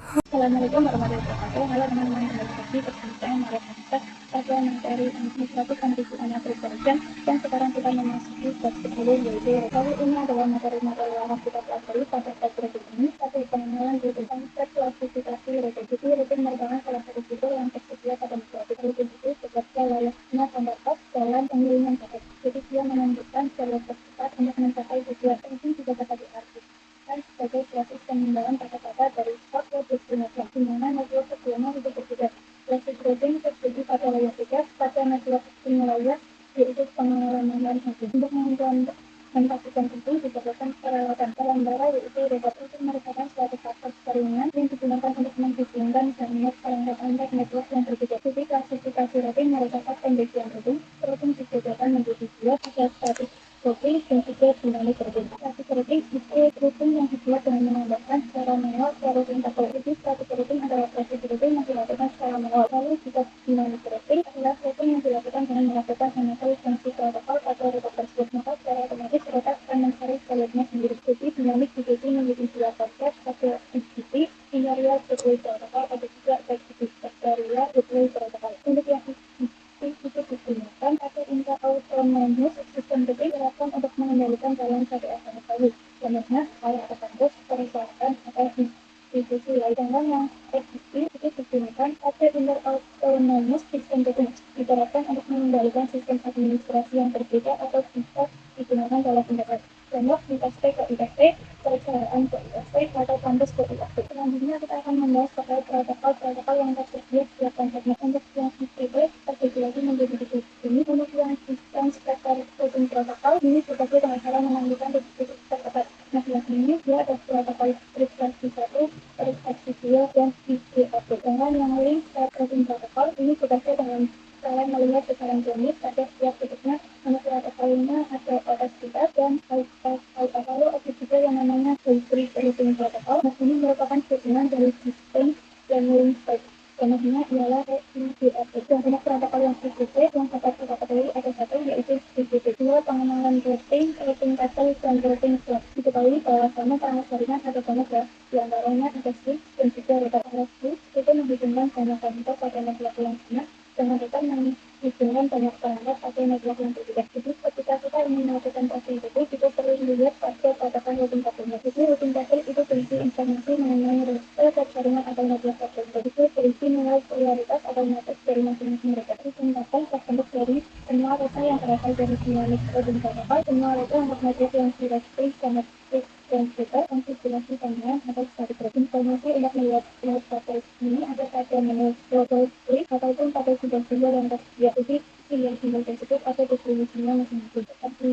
Assalamualaikum warahmatullahi wabarakatuh. Halo teman-teman, kembali lagi bersama saya Maria Vanessa pada materi Administratif Contribution Application, dan sekarang kita memasuki bab 10, yaitu kali ini adalah materi-materi yang kita pelajari pada bab berikut ini. Satu, pengenalan rutin. Konsep klasifikasi rutin. Jadi rutin merupakan salah satu fitur yang tersedia pada administratif. Rutin itu bekerja layaknya pembatas dalam pengiriman paket. Jadi dia menunjukkan jalur tercepat untuk mencapai tujuan. Rutin juga dapat diartikan sebagai proses pengembangan kata-kata dari start ke destination, di mana network sebelumnya itu berbeda. Proses routing terjadi pada layer 3 pada network layer, yaitu pengalaman hubungan. Untuk menentukan itu diperlukan peralatan pelambara, yaitu robot. Itu merupakan suatu faktor jaringan yang digunakan untuk menghubungkan jaringan perangkat antar network yang berbeda. Jadi klasifikasi routing merupakan pembagian routing. Routing dibedakan menjadi dua, ada static routing dan juga dynamic routing. Static routing itu routing yang dibuat dengan menambahkan secara manual ke routing tabel. Jadi static routing adalah proses routing yang dilakukan secara manual. Lalu jika dynamic routing adalah routing yang dilakukan dengan melakukan fungsi protokol atau robot tersebut. Maka secara otomatis robot akan mencari jalurnya sendiri. Jadi dynamic dibagi menjadi dua konsep, satu XGP, binary gateway protocol, ada juga XGP, serial gateway protocol. Untuk yang itu digunakan atau autonomous system routing dilakukan untuk mengendalikan jalan satu SMS tadi. Contohnya kayak ada kampus, perusahaan, atau institusi lain. Sedangkan yang XGP itu digunakan atau autonomous system routing diterapkan untuk mengendalikan sistem administrasi yang berbeda atau bisa digunakan dalam internet. Contoh ISP ke ISP, perusahaan ke ISP, atau kampus ke ISP. Selanjutnya kita akan membahas terkait protokol yang tersedia setiap konsepnya. Untuk yang IPv terbagi lagi menjadi tiga ini. Untuk yang distance vector routing protokol ini bekerja dengan cara menanggungkan titik-titik terdekat. Nah, yang ini dia ada protokol frekuensi 1, frekuensi 2, dan IPv4. Sedangkan yang link routing protokol ini bekerja dengan cara melihat secara jenis pada setiap titiknya. Untuk protokolnya ada OSPF dan lalu ada juga yang namanya hybrid routing protocol. Nah, ini merupakan gabungan dari distance dan link type. Contohnya ialah IPv4. Dan untuk protokol yang IPv yang dapat kita ketahui ada satu, yaitu IPv. Dua, pengenalan routing table, dan routing slot. Diketahui bahwa sama perangkat jaringan ada banyak ya, diantaranya ada switch dan juga router. Switch itu menghubungkan banyak komputer pada network yang sama, dengan router menghubungkan banyak perangkat atau network yang berbeda. Jadi ketika kita ingin melakukan proses itu, kita perlu melihat pada protokol routing tabelnya. Jadi routing tabel itu berisi informasi mengenai router jaringan atau network tertentu. Itu berisi nilai prioritas atau matrix dari masing-masing router. Routing tabel terbentuk dari semua router yang berasal dari dynamic routing protocol, semua router untuk network yang directory dan juga konfigurasi panggilan atau static routing. Informasi untuk melihat tabel ini ada pada menu global split ataupun pada simbol-simbol yang tersedia. Jadi simbol tersebut atau distribusinya masing-masing. Seperti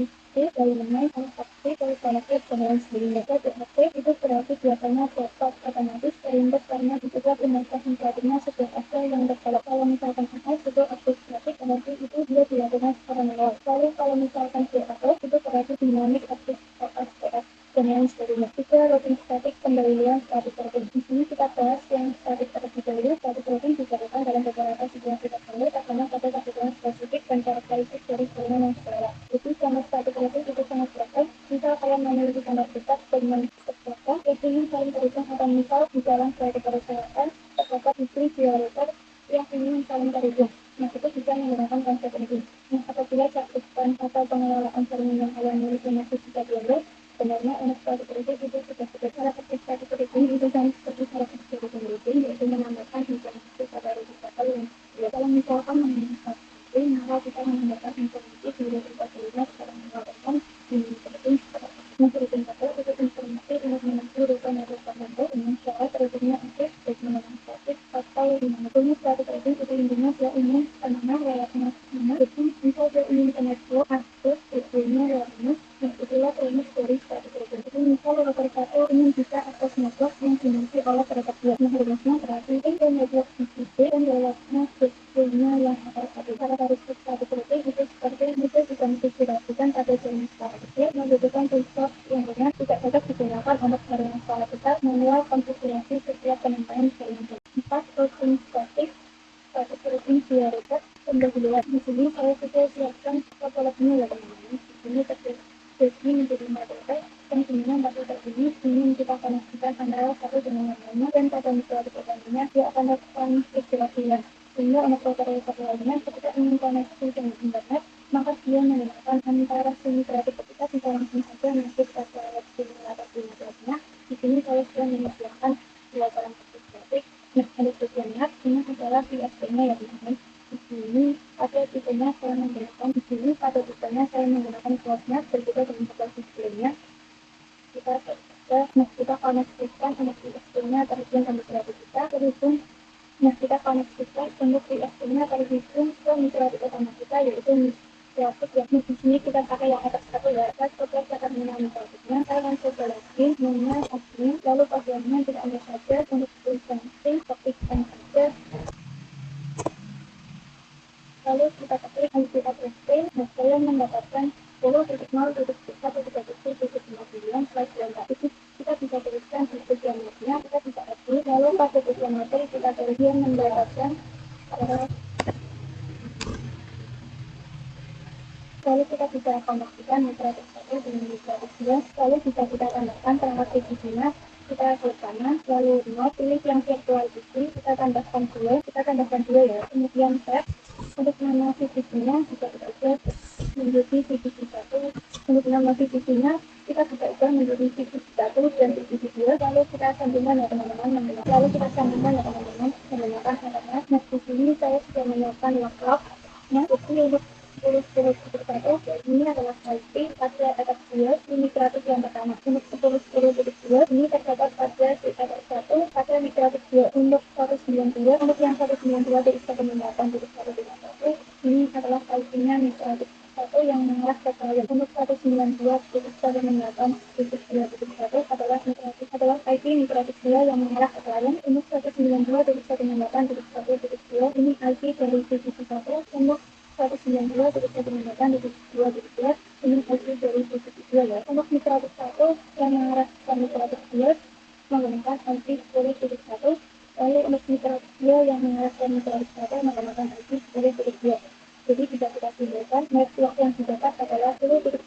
dari mengenai transaksi dari connected dan lain sebagainya. DHT itu berarti biasanya desktop otomatis seimbang karena dibuat interface operatingnya sebuah Excel yang tercolok. Kalau misalkan ada sebuah aktif statik, berarti itu dia dilakukan secara manual. Lalu kalau misalkan DAO itu berarti dynamic active OSPF dan lain sebagainya. Juga routing static, pendahuluan static routing. Di sini kita bahas yang static terlebih dahulu. Static routing dijalankan dalam beberapa situasi tertentu, terkadang pada kebutuhan spesifik dan karakteristik dari jaringan yang skala. Jadi standar static routing itu sangat praktek. Misal kalian memiliki standar besar dengan terbatas, routingnya saling terhubung, atau misal di dalam suatu perusahaan terdapat istri dua router yang ingin saling terhubung. Nah, itu bisa menggunakan konsep ini. Nah, apabila cakupan atau pengelolaan jaringan yang kalian miliki masih bisa diambil, sebenarnya untuk static routing itu sudah cara kerja static routing itu kan seperti cara kerja routing, yaitu menambahkan informasi pada routing tabel yang ya, kalau misalkan menggunakan static routing, maka kita menambahkan informasi di routing tabelnya secara menggunakan di routing tabel. Nah, routing tabel itu informasi untuk menuju rute network tertentu dengan syarat routingnya aktif, baik menggunakan static atau dynamic. Ini static routing itu intinya dia ingin kemana layarnya mana. Jadi misal dia ingin ke network aktif, routingnya lewat mana. Nah, itulah premis dari static routing. Jadi misal router 1 ingin bisa akses network yang dimiliki oleh router 2. Nah, rumusnya berarti ke network TCP dan lewatnya gateway-nya yang satu. Karakteristik static routing itu seperti itu dikonfigurasikan pada jaringan skala kecil, membutuhkan resource yang banyak, tidak cocok digunakan untuk jaringan skala besar, manual konfigurasi setiap penyampaian jaringan. 4. Routing static routing via router pendahuluan. Di sini saya sudah siapkan topologinya ya teman-teman. Di sini terbagi menjadi 4 router, yang dimana 4 router ini ingin kita koneksikan antara satu dengan yang lainnya, dan pada suatu artinya dia akan melakukan istirahat. Sehingga untuk operator lainnya ketika ingin koneksi dengan internet, maka dia menggunakan antara SIM kreatif ketika bisa langsung saja masuk ke simulator simulasinya. Di sini saya sudah menyediakan dua barang bukti grafik. Nah, ada bagian lihat ini adalah USB-nya ya teman-teman. Di sini pada tipenya saya menggunakan kuotnya berbeda dengan sebelah sebelumnya. Kita koneksikan untuk USB-nya terhubung ke mikrofon kita terhubung. Nah, kita koneksikan untuk USB-nya terhubung ke mikrofon utama kita, yaitu mikrofon yang di sini kita pakai yang atas satu ya. Saya coba cara menggunakan mikrofonnya. Saya langsung ke login, menu admin, lalu passwordnya kita ambil saja untuk tulisan ketikkan saja. Lalu kita ketik IP address string. Nah, saya mendapatkan 10.0.1.1.9/9. Itu kita bisa tuliskan di bagian webnya, kita bisa edit. Lalu pada bagian materi kita tulis yang mendapatkan lalu kita bisa koneksikan mikrofon satu dengan mikrofon dua. Lalu bisa kita tambahkan perangkat PCB-nya, kita klik kanan, lalu remote, pilih yang virtual PC, kita tambahkan dua ya. Kemudian tab untuk nama VCC-nya bisa kita ubah menjadi VCC 1. Untuk nama VCC-nya kita bisa ubah menjadi VCC 1 dan VCC 2. Lalu kita sambungkan ya teman-teman menggunakan internet. Nah, di sini saya sudah menyiapkan log-lognya. Untuk sepuluh satu ini adalah IP pada atas 2 ini mikrofon yang pertama. Untuk 10.10.2 ini terdapat pada atas 1 pada mikrofon 2. Untuk 192 untuk yang 192 dari 198.1.1 ini adalah IP-nya mikrofon 1 yang mengarah ke klien. Untuk 192.168.2.1 adalah IP mikrofon 2 yang mengarah ke klien. Untuk 192.168.1.2 ini IP dari VCC 1. Untuk 192.168.2.2 ini hasil dari VCC 2 ya. Untuk mikrofon 1 yang mengarah ke mikrofon 2 menggunakan IP 10.1. Lalu untuk mikrofon 2 yang mengarah ke mikrofon 1 menggunakan IP 10.2. Jadi bisa kita simpulkan network yang didapat adalah 10.10.0.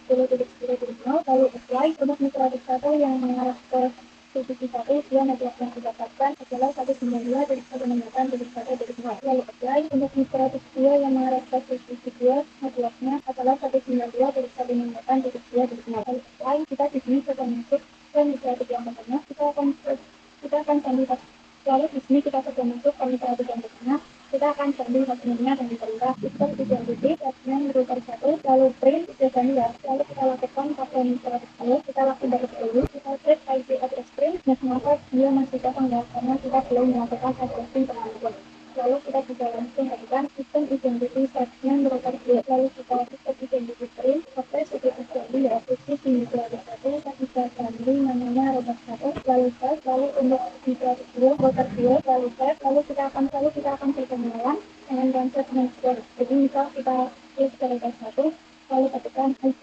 Lalu apply untuk mikrofon 1 yang mengarah ke VCC 1, dia network yang didapatkan adalah 192.168.1.2. Lalu apply untuk mikrofon 2 yang mengarah ke VCC 2, networknya adalah 192.168.2.2. Lalu apply, kita di sini sudah masuk ke mikrofon yang pertama. Kita akan sambil. Lalu di sini kita sudah masuk ke mikrofon yang pertama. Kita akan sambil hasilnya dan perintah sistem identity dan router 1, lalu print ya. Lalu kita lakukan pakai mikrofon, kita lakukan dari dulu, kita set IP address print. Nah, kenapa dia masih kosong ya? Karena kita belum melakukan addressing pengajuan. Lalu kita bisa langsung lakukan sistem identity segment router 2. Lalu kita sistem identity print, oke sudah terjadi ya. Posisi di mikrofon 1, kita bisa ganti namanya router 1, lalu tes, lalu untuk mikrofon 2, router 2, lalu tes, lalu kita akan perkenalan dengan konsep network. Jadi misal kita klik ke router 1, lalu ketikkan IP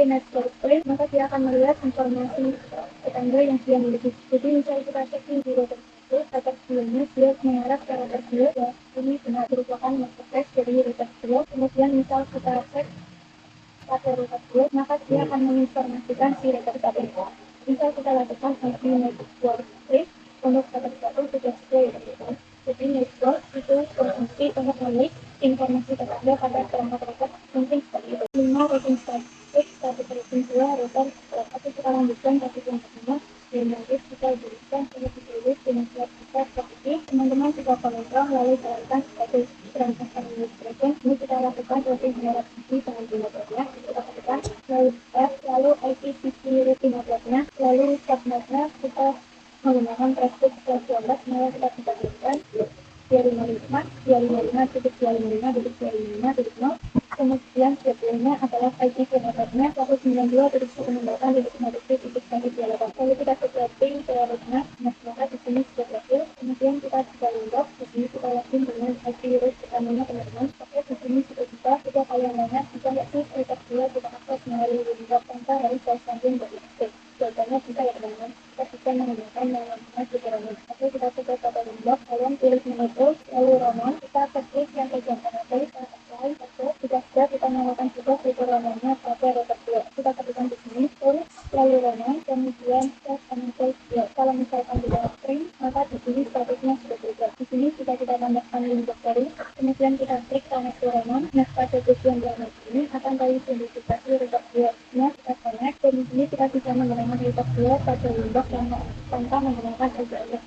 network print, maka dia akan melihat informasi tetangga yang dia miliki. Jadi misal kita cek di router 1, router 2-nya dia mengarah ke router 2 ya, ini benar merupakan marketplace dari router 2. Kemudian misal kita cek pada router 2, maka dia akan menginformasikan si router 1. Misal kita lakukan IP network print untuk router 1 sudah sesuai. Jadi network itu berfungsi untuk memilih informasi tetangga pada perangkat penting seperti itu. 5 routing statistik, status routing 2 router. Tapi kita lanjutkan status yang pertama, dan nanti kita berikan untuk ditulis dengan surat kita seperti teman-teman juga kontrol lalu jalankan status perangkat administration. Ini kita lakukan routing hierarki dengan networknya. Kita lakukan lalu lalu IPv6 routing networknya, lalu subnetnya kita menggunakan traffic plus 12, maka kita bisa berikan 255.255.255.0. Kemudian jadwalnya adalah IP networknya 192.168.1.1.1. Lalu kita setting prioritasnya. Nah, maka di sini sudah berhasil. Kemudian kita bisa log. Di sini kita login dengan IP root utamanya teman-teman. Oke, di sini sudah bisa. Kita kalian banyak bisa lihat sih router 2 kita akses melalui window tanpa harus sambung dari akses. Jawabannya bisa ya teman-teman. Kita bisa menggunakan nama Superman. Oke, kita coba pada window. Kalian pilih menu lalu Roman. Kita klik yang bagian kanan kiri. Kita apply. Oke, sudah kita nyalakan juga fitur Romannya pada router 2. Kita ketikkan di sini lalu Roman, kemudian tes kanan klik. Kalau misalkan tidak print, maka di sini statusnya berbeda. Di sini kita tambahkan link bakteri, kemudian kita klik transferan. Nah, pada tujuan dialog ini akan kali identifikasi retak buah. Nah, kita connect, dan di sini kita bisa menggunakan retak buah pada Windows yang tanpa menggunakan LDR.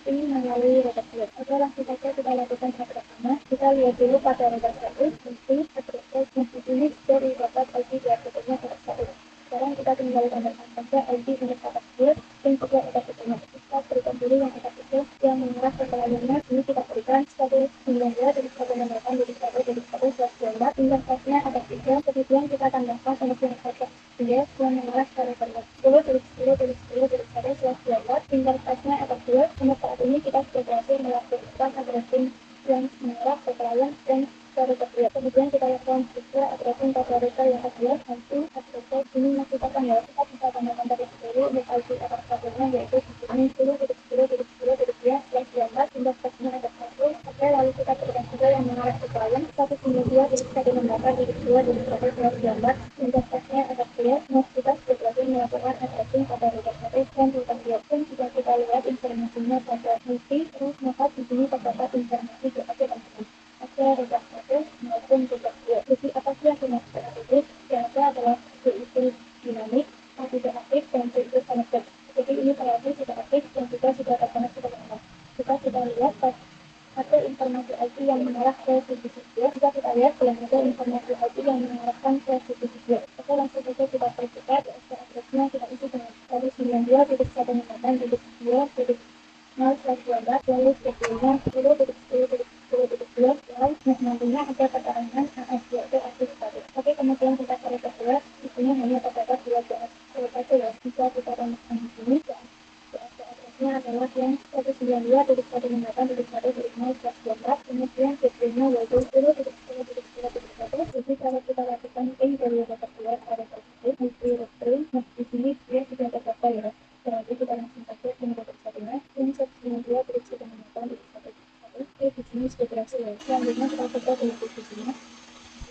Ini melalui retak buah. Oke, langsung saja kita lakukan step pertama. Kita lihat dulu pada retak 1, fungsi, address, nah di sini dari dapat IP di address-nya retak 1. Sekarang kita tinggal tambahkan saja IP untuk retak 2 dan juga retak 1. Kita berikan dulu yang retak 3 yang mengarah ke pelayannya. Ini kita berikan 192 dari 168 dari 1 dari 1 /24 interface-nya ada 3. Kemudian kita tambahkan untuk yang retak 2 yang mengarah ke retak 10 dari 10 dari 10 dari 1 /24 interface-nya ada 2. Untuk saat ini kita sudah berhasil melakukan addressing yang mengarah ke klien dan ke retak 2. Kemudian kita lakukan juga addressing pada retak yang kedua. Nanti address ini masih akan ya, kita bisa tambahkan dari 10 untuk IP atas kabelnya, yaitu di sini 10 dari 10 dari 10 dari 2 /24 interface-nya ada 1. Oke, lalu kita berikan juga yang mengarah ke klien 192 dari 168 dari 2 dari 1 /24 interface-nya ada 2. Nah, kita sudah berhasil melakukan addressing pada retak 1 dan retak 2. Dan jika kita lihat informasinya pada multi, terus maka di sini terdapat informasi di akhir tersebut. Oke, retak 1 maupun retak 2. Jadi apa sih yang dimaksud itu? Yang ada adalah VIC dinamik, tidak aktif, dan VIC connected. Jadi ini berarti sudah aktif dan juga sudah terkoneksi dengan anak. Kita sudah lihat ada informasi IP yang mengarah ke sisi video. Jika kita lihat belum ada informasi IP yang mengarahkan ke sisi video. Oke, langsung saja kita verifikasi DSP address-nya kita isi dengan 192.168.2.0/12 lalu sebelumnya 10.10.10.2 dan nantinya ada keterangan AS yaitu aktif status. Oke, kemudian kita cari kedua, di sini hanya terdapat 2 DSP saja ya. Bisa kita tambahkan di sini DSP address-nya adalah yang 192.168.1.0/12. Kemudian gateway-nya yaitu 10.10.10.1. Jadi kalau kita lakukan ping dari retak 2 ke retak 1 multi restring, nah di sini dia sudah tercapai ya. Berarti kita langsung saja ping retak 1-nya ping 192.168.1.1. Oke, di sini sudah berhasil ya. Selanjutnya kita coba dengan posisinya.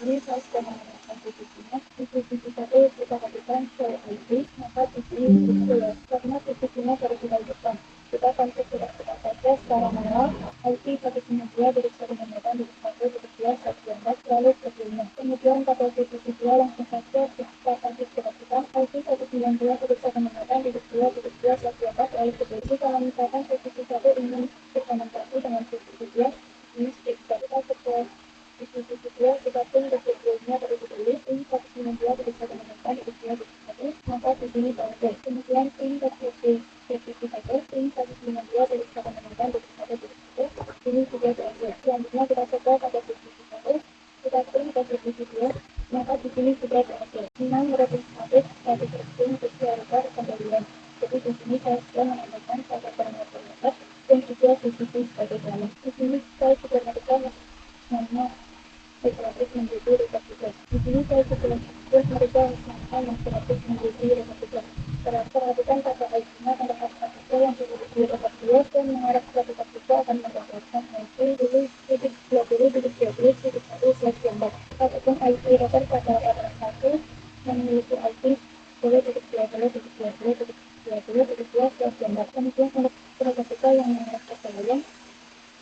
Ini saya sudah menggunakan posisinya. Di posisi 1 kita lakukan share IP, maka di sini itu ya. Karena posisinya baru kita hidupkan. Kita konfigurasikan saja secara manual IP 192 dari 168 dari 1 dari 2 /24 lalu sebelumnya. Kemudian pada posisi 2 langsung saja kita konfigurasikan IP 192 dari 168 dari 2 dari 2 /24 lalu sebelumnya. Kalau misalkan posisi 1 ingin berkomunikasi dengan posisi 2, ini kita coba di posisi 2 kita ping ke sebelumnya dari ditulis ping 192 dari 168 dari 2 dari 1, maka di sini oke. Kemudian ping ke posisi 1 ping 192 dari 168 dari 1 dari 1, ini juga berhasil. Selanjutnya kita coba pada posisi 1 kita ping ke posisi 2, maka di sini sudah berhasil. Memang merupakan status ping server kembalian. Jadi di sini saya sudah menambahkan satu parameter dan juga posisi sebagai dalam. Di sini saya sudah melakukan namanya operatif menjadi retak 3. Di sini saya sudah merubah nama yang operatif menjadi retak 3. Perhatikan pada IP-nya pada retak 3 yang dimiliki retak 2 dan mengarah ke retak 3 akan mendapatkan IP dulu titik 20.20.1/24. Ataupun IP router pada retak 1 yang memiliki IP 10.20.20.20.2/24. Kemudian untuk retak 3 yang mengarah ke pelayan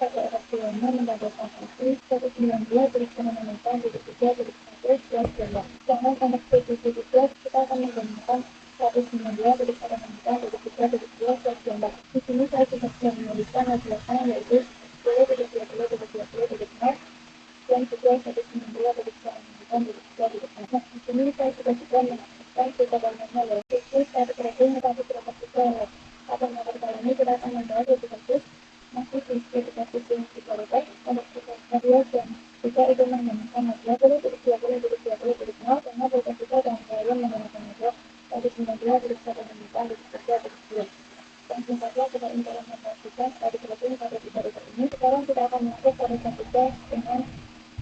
pada RFP-nya mendapatkan IP 192 dari 168 dari 3 dari 1/24. Sedangkan untuk PPC 3 kita akan menggunakan 192 dari 168 dari 3 dari 2/24. Di sini saya juga sudah menuliskan laporan yaitu 10 dari 20 dari 20 dari 0 dan juga 192 dari 168 dari 3 dari 4. Nah, di sini saya juga menaktifkan ketatangannya yaitu status tracking tetapi berapa juga ya. Pada nomor kali ini kita akan membahas lebih lanjut masih spesifikasi kita lihat untuk kita dan jika itu menggunakan media 10 dari 20 dari 20 dari 0 karena kita juga dan kalian menggunakan media dari 92 dari 168 dari 3 dari 2. Langsung saja kita implementasikan dari tracking pada 3 retak ini. Sekarang kita akan masuk pada retak 3 dengan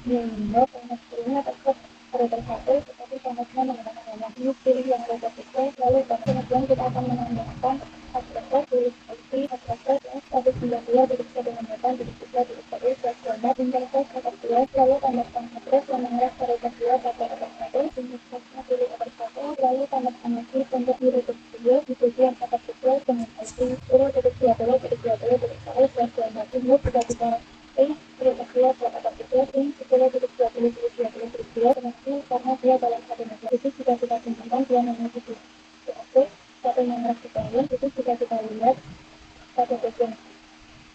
Windows formatnya tetap retak 1 tetapi formatnya menggunakan nama new pilih yang retak 3 lalu kemudian kita akan menambahkan address tulis IP address 192 dari 168 dari 3 dari 1/24 interface retak 2 lalu tambahkan address yang mengarah ke retak 2 pada retak 1 interface-nya pilih retak 1 lalu tambahkan lagi untuk di retak 2 di tujuan retak 3 dengan IP 10 dari 20 dari 20 dari 1/24 untuk sudah kita keluar kata itu ini 10 20 20 22 karena dia dalam satu negara itu sudah kita temukan dia memiliki oke satu nomor kita itu sudah kita lihat satu bagian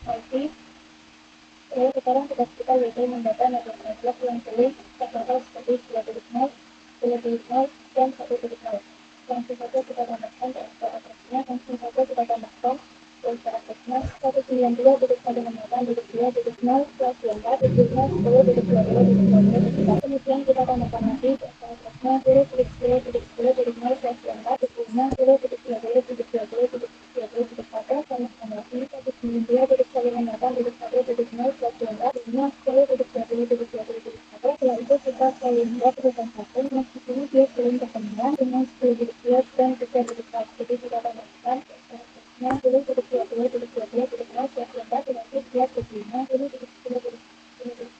IT. Sekarang tugas kita yaitu mendata network yang boleh terbatas seperti 2.0, 2.0, dan 1.0. Langsung saja kita tambahkan transfer address-nya, langsung saja kita tambahkan transfer address-nya 192.1.0/24/10/2020. Kemudian kita tambahkan lagi transfer address-nya 0.10.10.0/24/10/2020. Setelah itu kita sehingga perubahan satu meskipun ini dia sering berkembang dengan 10 dan 3 jadi kita tambahkan prosesnya 10 berarti dia begini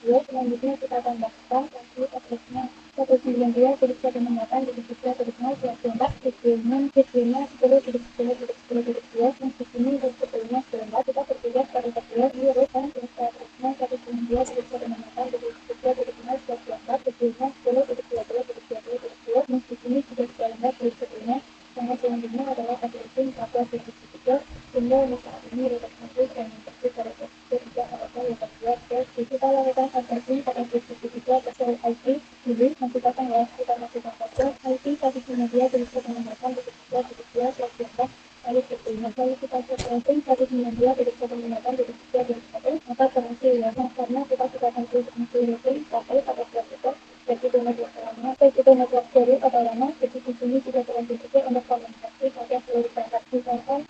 10 selanjutnya kita tambahkan lanjut address-nya 192.1.24 meskipun ini sebetulnya sebentar kita berpindah pada kedua di row dan address-nya 192.1.24 meskipun ini sudah standar sebetulnya yang selanjutnya adalah addressing 14 sehingga untuk saat ini retak masuk dan mencapai pada posisi tidak ada yang terbuat kita lakukan addressing pada posisi 3 kesel IP dulu masukkan ya kita masukkan saja IP tadi media bisa menggunakan posisi 3 lalu sebetulnya kalau kita searching tadi media bisa menggunakan posisi 3 maka berhasil ya karena kita sudah hasil rating sampai pada itu baik itu network lama baik itu network baru atau lama jadi di sini sudah berhasil juga untuk komunikasi pada seluruh perangkat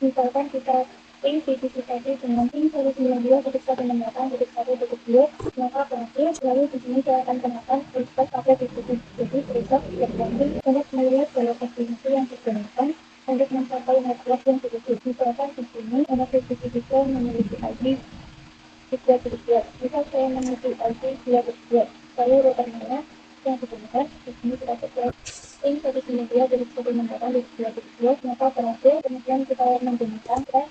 misalkan kita ping tadi dengan ping 192 titik 168 titik 1 titik 2 maka berhasil lalu di sini saya akan kenakan request pada titik jadi request berganti untuk melihat lokasi yang digunakan untuk mencapai network yang dituju misalkan di sini ada titik memiliki ID 3 misal saya memiliki ID 2 lalu rotannya yang digunakan di sini sudah sesuai ping 192 titik 168 titik 2 maka berhasil kemudian kita menggunakan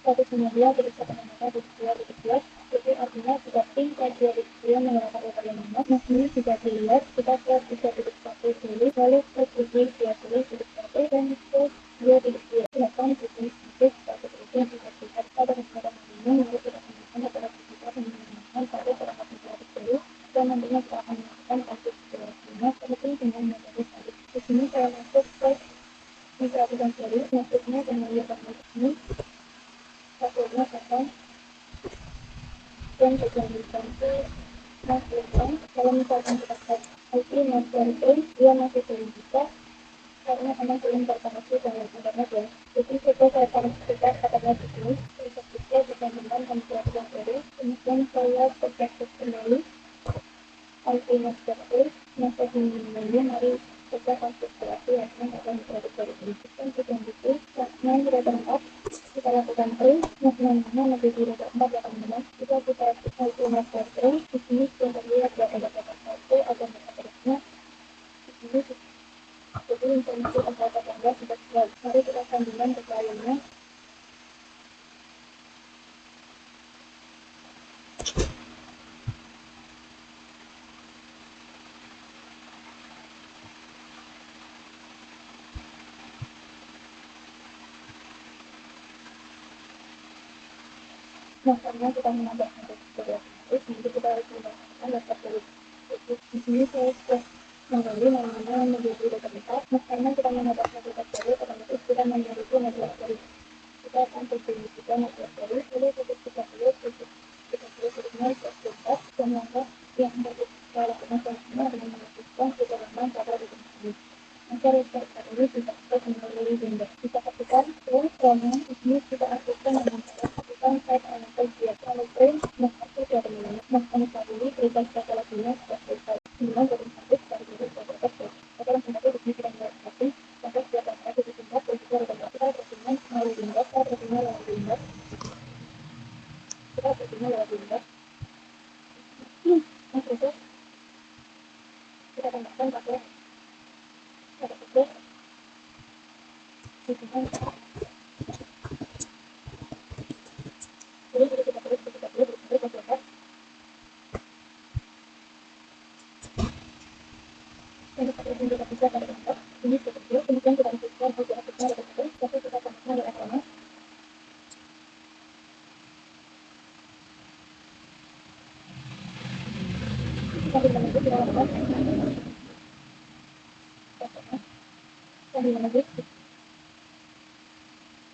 192 titik 168 titik 2 jadi artinya jika ping ke 2 menggunakan router yang mana nah ini bisa dilihat kita ke 3.1 dulu lalu ke 2.1 dan ke 2.2 silakan titik titik 1 yang bisa dilihat pada kesempatan ini lalu kita menggunakan pada kita menggunakan pada perangkat migratis dulu dan nantinya kita akan melakukan konfigurasinya seperti dengan metode tadi di sini saya masuk ke migratis yang baru masuknya dengan user ini passwordnya kosong dan bagian itu masukkan kalau misalkan kita cek IP masuk dia masih belum bisa karena memang belum terkoneksi dengan internet ya jadi coba saya pastikan katanya di sini untuk bisa dibandingkan dengan yang baru kemudian saya cek kembali IP masuk ini mari coba konfigurasi yang akan baru ini dan itu yang sudah terangkat kita lakukan print namanya lebih di roda 4 ya teman-teman kita IP master print di sini sudah terlihat ya ada satu ada metadata di sini jadi informasi tentang tetangga sudah selesai mari kita sambungkan ke kliennya nah karena kita menambahkan terus nanti kita harus menambahkan daftar dari di sini saya sudah menggali namanya menjadi data besar nah karena kita menambahkan data baru otomatis kita memiliki network baru kita akan juga network baru lalu titik 30 dan langkah yang harus kita lakukan selanjutnya adalah melakukan perjalanan pada titik ini maka research ini bisa kita melalui Windows kita ketikkan program di sini kita aktifkan dengan cara set analysis dia lalu print nah itu sudah teman-teman nah ini research teknologinya sudah selesai kemudian dari satu dari dulu proses kita langsung saja di sini kita melakukan proses dia dapat ditingkat dan juga rekomendasi kita berguna melalui Windows kita berguna lewat Windows nah proses kita tambahkan pakai pada proses jadi kita terus bisa pada kelompok ini seperti kemudian kita ikutkan aktif-aktifnya ada satu tapi kita tambahkan di atasnya sambil menunggu kita lakukan sambil menunggu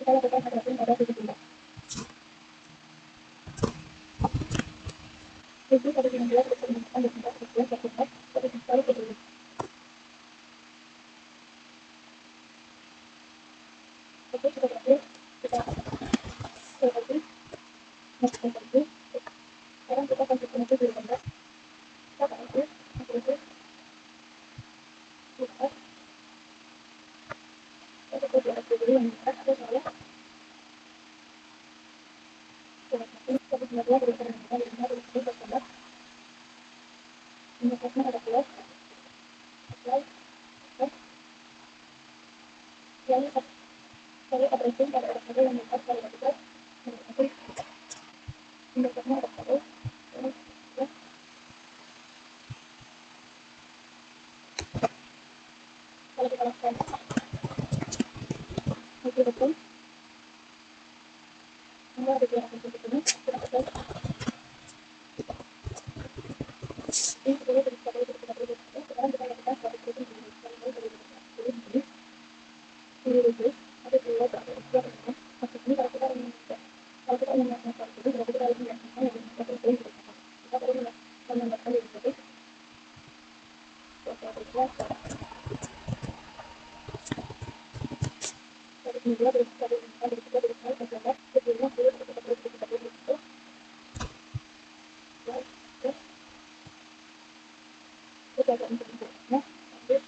kita lakukan atraksi pada titik ini. Tujuh pada 19 bisa menemukan di tempat sekian terlihat seperti sekali kedua. Oke, sudah berakhir. Kita save lagi, next lagi. Sekarang kita akan menuju di 18. Kita aktif, aktif, buka. Kita coba di atas dulu yang buka, ada soalnya. Coba satu, satu sebenarnya dari perhentian di mana dari bertambah. Indikasinya ada plus, apply, oke. Lalu saya addressing pada orang saja yang buka sekali lagi plus. Indikasinya ada satu, terus, ya. Kalau kita lakukan, itu betul. Anda ada di atas titik ini, kita apply. Ini sebelumnya dari sekali lagi kita beri. Sekarang kita lakukan satu titik ini. Ini review, ada di luar ada istilah ini. Maksudnya kalau kita ingin melakukan itu, berarti kita harus melakukan yang seperti ini. Kita perlu menambahkan di sini. Dari media dari sekali ini, dari kita dari sekali terjelas, sebelumnya dulu kita perlu kita beri itu. Terus, kita akan mencoba. Lanjut,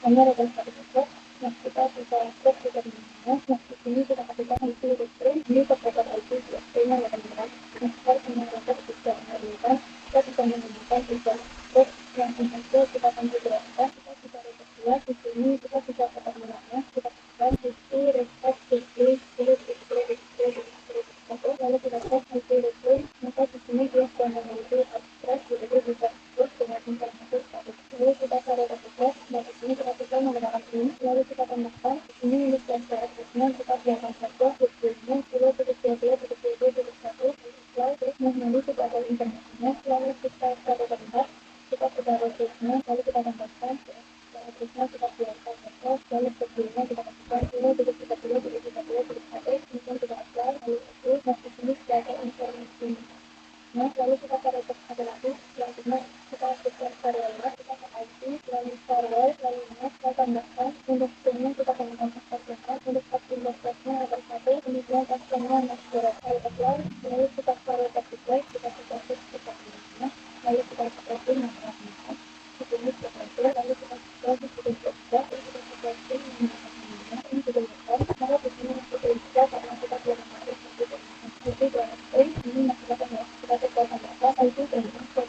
hanya ada satu titik. Nah, kita bisa cek juga di mana. Nah, di sini kita kasihkan IP return ini terdapat IP USP-nya ya teman-teman. Nah, kita menggunakan bisa mengajukan, kita bisa menggunakan bisa cek yang itu kita akan beberapa. Kita bisa return di sini kita bisa dapat menanya. Kita kasihkan IP request lalu kita cek IP return. Maka di sini dia sudah memiliki abstrak, jadi bisa terus dengan informasi status. Lalu kita cari request. Nah, di sini kita bisa menggunakan ini. Lalu kita tambahkan di sini list dan CSS-nya kita biarkan saja tujuannya 10.2.2.1 terus nanti kita ada informasinya. Lalu kita cari tempat, kita sudah request-nya, lalu kita tambahkan CSS-nya kita biarkan saja. Lalu sebelumnya kita kasihkan 10.30.30.1 kemudian kita apply, lalu itu. Nah, di sini sudah ada informasinya. Nah, lalu kita cari ada lagi selanjutnya kita aktifkan variabel, kita ke IP, lalu variabel, lalu kita tambahkan untuk sini kita tambahkan pastikan untuk aktivitasnya ada satu, kemudian pastinya next lalu apply, lalu kita variabel display, kita seperti kita ini, lalu kita seperti masalahnya, di sini seperti, lalu kita seperti juga, kita seperti ini sudah besar, lalu di sini masih bisa karena kita belum masuk seperti itu dan ini masih kita tambahkan itu dan kita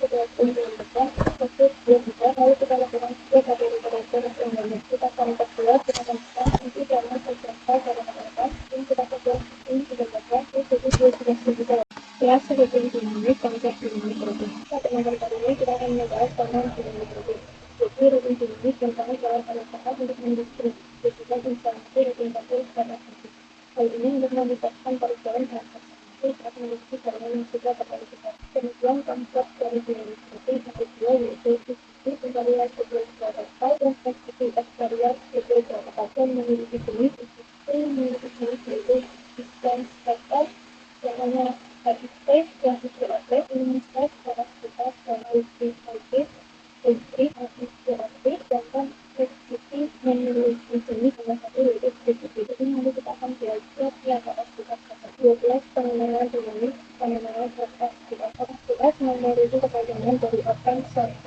sudah tunjukkan untuk dia juga lalu kita lakukan setiap dari referensi umumnya kita akan kedua kita tambahkan itu dalam beberapa cara menggunakan ini kita coba ini sudah baca itu rutin. Pada materi kali ini kita akan membahas tentang rutin rutin. Jadi rutin jenis merupakan jalan paling tepat untuk mendistribusikan informasi rutin tertulis pada aktif. Hal ini untuk memudahkan perubahan dalam informasi saat memiliki jaringan yang sudah terkualifikasi. Kemudian konsep dari rutin rutin yang kedua yaitu diskusi pencarian sebuah data dan SPSS varian sebuah data dan memiliki jenis memiliki jenis yaitu distance factor yang hanya habis space yang dijelaskan ini space pada kita dan IP entry habis sedangkan SPC memiliki jenis salah satu yaitu SPC. Jadi nanti kita akan belajar yang harus kita catat 12 pengenalan dinamis pengenalan proses kita SPSS memori itu kepanjangan dari open source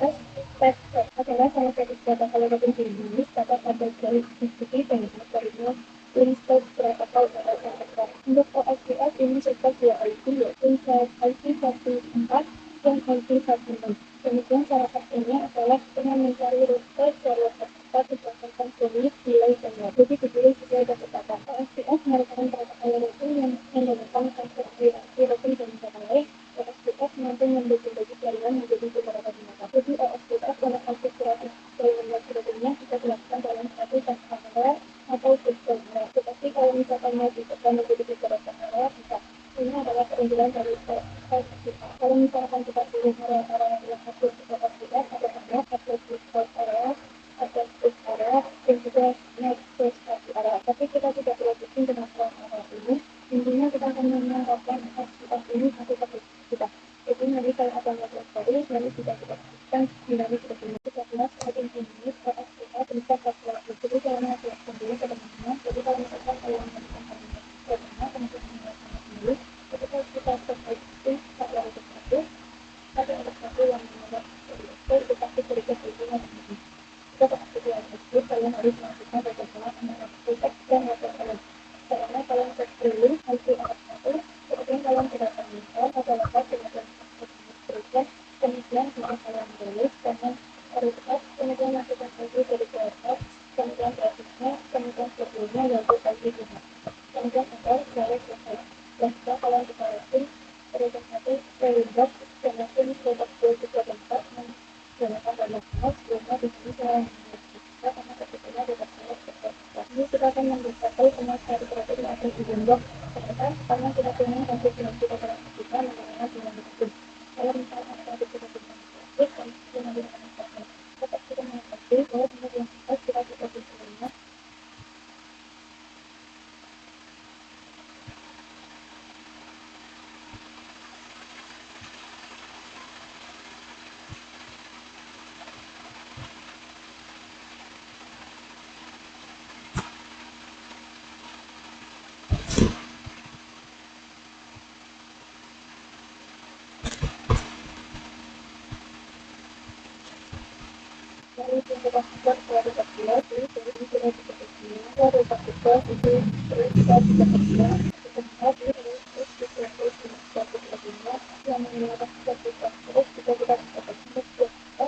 tester adalah salah satu data kalau dinamis dapat ada dari SPC dan dari Linkstok atau OSPF. Untuk OSPF ini serta dua IP yaitu IP14 dan IP16. Kemudian cara kerjanya adalah dengan mencari rute jalur tersebut berdasarkan jenis, nilai, dan waktu. Jadi dipilih sesuai ketepatan. OSPF merupakan protokol rutin yang menggunakan konsep rutin dan data lain. OSPF mampu membagi jaringan menjadi beberapa jenjang. Jadi OSPF dalam konfigurasi jaringan rutinnya bisa dilakukan dalam satu jangka area atau sistem. Tetapi kalau misalkan mau ditekan menjadi beberapa area bisa. Ini adalah keunggulan dari kita. Kalau misalkan kita pilih area-area yang satu kita OSPF ada banyak ada default area, ada switch area, dan juga network area. Tapi kita tidak perlu bikin dengan area ini. Intinya kita akan menerapkan OSPF ini satu persatu kita. Jadi nanti kalau ada network baru, nanti tidak kita lakukan dinamis begini. Kita jelas semakin tinggi OSPF bisa kalkulasi. Jadi kalau network sendiri ke teman-teman, jadi kalau misalkan kalau melakukan bagaimana untuk menjelaskan dulu, ketika kita perbaiki pada untuk satu, ada untuk satu yang menolak itu pasti berikut hubungan ini. Kita pasti diagnosis, kalian harus melakukan bagaimana mengatasi teks dan metode. Karena kalian cek dulu nanti alat satu, kemudian kalian tidak temukan atau lepas kemudian berikutnya, kemudian bisa kalian tulis dengan reset, kemudian masukkan lagi dari kualitas, kemudian grafiknya, kemudian sebelumnya yaitu tadi juga. Kemudian sampai garis selesai. Dan setelah kalian bisa lihat berikut nanti terlibat dan nanti produk 2024 menggunakan banyak banget sebelumnya di sini saya kita karena ketikanya tidak sangat berkualitas. Ini kita akan memberitahu semua sekali berarti yang ada di blog catatan karena kita ingin nanti dengan kita kita mengenai dengan itu. Kalau misalnya ada kita bisa dan kita nanti akan pakai. Tetap kita mengetahui bahwa semua yang kita bisa dari pintu masuk dari kecil jadi dari kecil dari kecil itu terus kita bisa kecil kita terus yang menggunakan terus kita kecil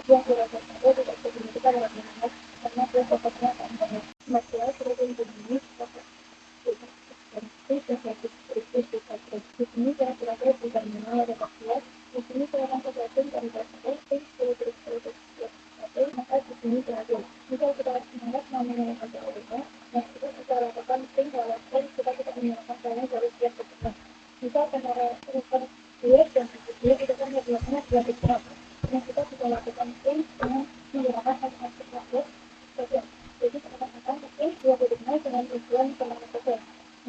yang dirasa tidak signifikan dengan karena dia fokusnya akan banyak material sering jenis di sini kira-kira bisa mengenal ada kecil di sini saya akan sesuatu dari maka di sini terakhir jika kita semangat mau menyelesaikan jawabannya nah kita bisa lakukan tim walaupun kita menyelesaikan jawabannya dari setiap keputusan misal antara urutan dia dan dia itu kan biasanya dua pikiran nah kita bisa lakukan tim dengan menggunakan hasil proses jadi kita katakan tim 2.0 dengan tujuan selama proses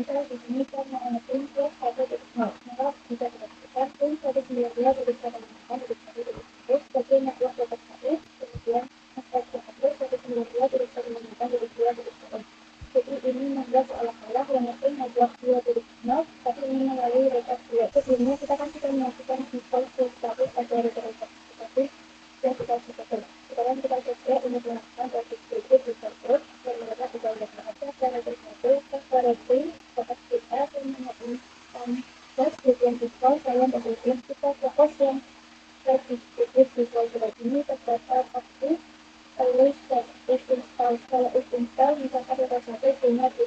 misal di sini kita mau tim plus 1.0 maka bisa kita lakukan tim 1.2 dari kita menggunakan dari 1.1 sebagai network dapat satu kemudian jadi ini membuat seolah-olah yang penting membuat 2.0 tapi ini melalui rekas 2 sebelumnya kita kan sudah melakukan default status pada rekas tapi yang kita sudah sekarang kita coba untuk melakukan rekas berikut di server dan mereka sudah ada dan rekas 1 seperti dapat kita menemukan tes yang default saya kemudian kita fokus yang default ini terdapat aktif always install kalau install misalkan ada satu cuma di